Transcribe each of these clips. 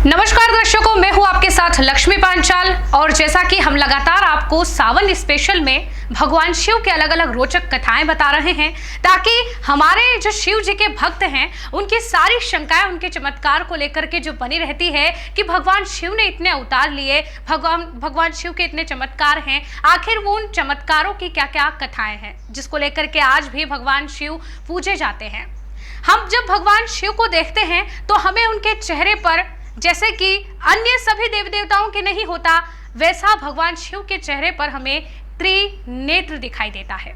नमस्कार दर्शकों, मैं हूं आपके साथ लक्ष्मी पांचाल। और जैसा कि हम लगातार आपको सावन स्पेशल में भगवान शिव के अलग अलग रोचक कथाएं बता रहे हैं, ताकि हमारे जो शिव जी के भक्त हैं उनकी सारी शंकाएं उनके चमत्कार को लेकर के जो बनी रहती है कि भगवान शिव ने इतने अवतार लिए, भगवान शिव के इतने चमत्कार हैं, आखिर वो उन चमत्कारों की क्या क्या कथाएं हैं जिसको लेकर के आज भी भगवान शिव पूजे जाते हैं। हम जब भगवान शिव को देखते हैं तो हमें उनके चेहरे पर, जैसे कि अन्य सभी देवी देवताओं के नहीं होता, वैसा भगवान शिव के चेहरे पर हमें त्रिनेत्र दिखाई देता है।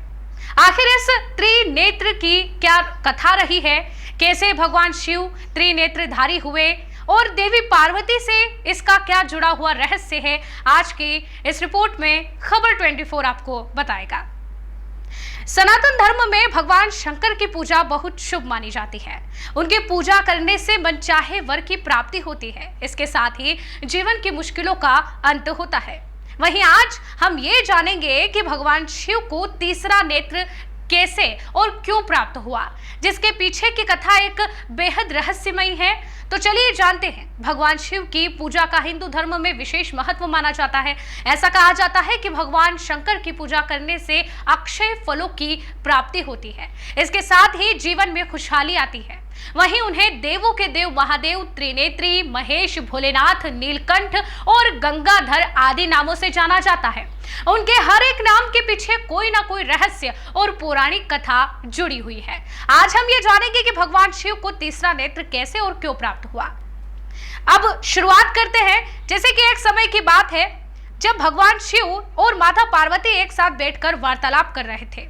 आखिर इस त्रिनेत्र की क्या कथा रही है, कैसे भगवान शिव त्रिनेत्रधारी हुए और देवी पार्वती से इसका क्या जुड़ा हुआ रहस्य है, आज की इस रिपोर्ट में खबर 24 आपको बताएगा। सनातन धर्म में भगवान शंकर की पूजा बहुत शुभ मानी जाती है। उनकी पूजा करने से मनचाहे वर की प्राप्ति होती है, इसके साथ ही जीवन की मुश्किलों का अंत होता है। वहीं आज हम ये जानेंगे कि भगवान शिव को तीसरा नेत्र कैसे और क्यों प्राप्त हुआ, जिसके पीछे की कथा एक बेहद रहस्यमयी है। तो चलिए जानते हैं। भगवान शिव की पूजा का हिंदू धर्म में विशेष महत्व माना जाता है। ऐसा कहा जाता है कि भगवान शंकर की पूजा करने से अक्षय फलों की प्राप्ति होती है, इसके साथ ही जीवन में खुशहाली आती है। वहीं उन्हें देवों के देव महादेव, त्रिनेत्री, महेश, भोलेनाथ, नीलकंठ और गंगाधर आदि नामों से जाना जाता है। उनके हर एक नाम के पीछे कोई ना कोई रहस्य और पौराणिक कथा जुड़ी हुई है। आज हम ये जानेंगे कि भगवान शिव को तीसरा नेत्र कैसे और क्यों प्राप्त हुआ। अब शुरुआत करते हैं। जैसे कि एक समय की बात है जब भगवान शिव और माता पार्वती एक साथ बैठकर वार्तालाप कर रहे थे।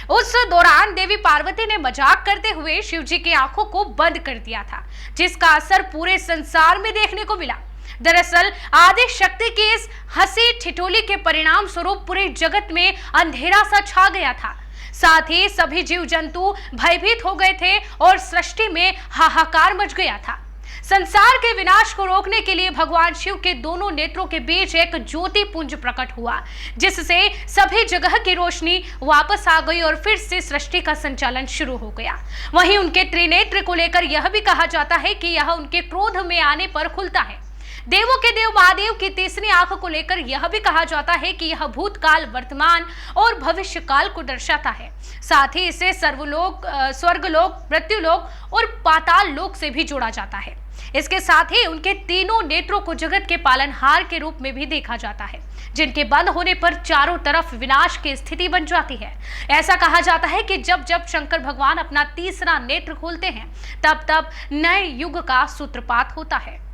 उस दौरान देवी पार्वती ने मजाक करते हुए शिव जी की आंखों को बंद कर दिया था, जिसका असर पूरे संसार में देखने को मिला। दरअसल आदि शक्ति की इस हंसी ठिठोली के परिणाम स्वरूप पूरे जगत में अंधेरा सा छा गया था। साथ ही सभी जीव जंतु भयभीत हो गए थे और सृष्टि में हाहाकार मच गया था। संसार के विनाश को रोकने के लिए भगवान शिव के दोनों नेत्रों के बीच एक ज्योति पुंज प्रकट हुआ, जिससे सभी जगह की रोशनी वापस आ गई और फिर से सृष्टि का संचालन शुरू हो गया। वहीं उनके त्रिनेत्र को लेकर यह भी कहा जाता है कि यह उनके क्रोध में आने पर खुलता है। देवों के देव महादेव की तीसरी आंख को लेकर यह भी कहा जाता है कि यह भूतकाल, वर्तमान और भविष्य काल को दर्शाता है। साथ ही इसे सर्वलोक, स्वर्गलोक, मृत्युलोक और पाताल लोक से भी जोड़ा जाता है। इसके साथ ही उनके तीनों नेत्रों को जगत के पालनहार के रूप में भी देखा जाता है, जिनके बंद होने पर चारों तरफ विनाश की स्थिति बन जाती है। ऐसा कहा जाता है कि जब जब शंकर भगवान अपना तीसरा नेत्र खोलते हैं, तब तब नए युग का सूत्रपात होता है।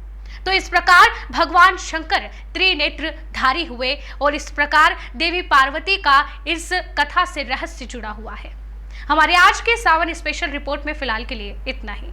तो इस प्रकार भगवान शंकर त्रिनेत्रधारी हुए और इस प्रकार देवी पार्वती का इस कथा से रहस्य जुड़ा हुआ है। हमारे आज के सावन स्पेशल रिपोर्ट में फिलहाल के लिए इतना ही।